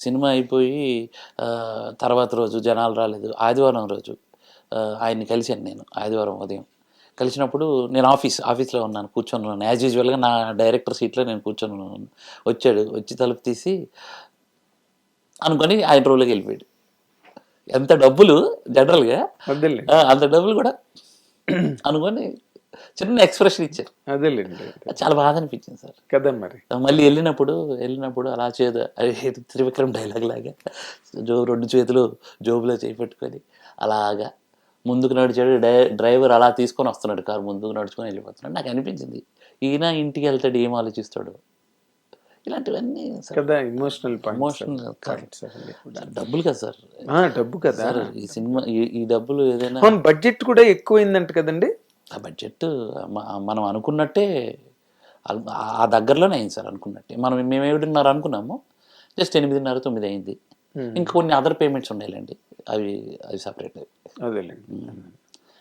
Cinema అయిపోయి తర్వాత రోజు జనాలు రాలేదు. ఆదివారం రోజు ఆయన్ని కలిశాను నేను ఆదివారం ఉదయం. కలిసినప్పుడు నేను ఆఫీస్‌లో ఉన్నాను. కూర్చొనున్నాను. యాజ్ యూజువల్‌గా నా డైరెక్టర్ సీట్‌లో నేను కూర్చొనున్నాను. వచ్చాడు. వచ్చి తలుపు తీసి అనుకోని ఆయన రూమ్‌లోకి వెళ్ళిపోయాడు. ఎంత డబ్బులు జనరల్‌గా అదేలేండి. అంత డబ్బులు కూడా అనుకోని చిన్న ఎక్స్‌ప్రెషన్ ఇచ్చారు. అదేలేండి. చాలా బాధ అనిపించింది సార్. కదా మరి. మళ్ళీ వెళ్ళినప్పుడు అలా త్రివిక్రమ్ డైలాగ్ లాగా 2 చేతులు జోబులో చేయి పెట్టుకొని అలాగా ముందుకు నడిచాడు. డ్రైవర్ అలా తీసుకొని వస్తున్నాడు, కారు ముందుకు నడుచుకొని వెళ్ళిపోతున్నాడు. నాకు అనిపించింది, ఈయన ఇంటికి వెళ్తాడు ఏం ఆలోచిస్తాడు, ఇలాంటివన్నీ కదా ఎమోషనల్ ఎమోషనల్ పాయింట్స్. డబ్బులు కదా సార్. డబ్బు కదా సార్ ఈ సినిమా ఈ డబ్బులు ఏదైనా బడ్జెట్ కూడా ఎక్కువైందంట కదండి. ఆ బడ్జెట్ మనం అనుకున్నట్టే ఆ దగ్గరలోనే అయింది సార్. అనుకున్నట్టే మేము 7:30 అనుకున్నాము, జస్ట్ 8:30, 9 అయింది. ఇంకా కొన్ని అదర్ పేమెంట్స్ ఉన్నాయిలేండి, అవి సపరేట్. అదేలేండి.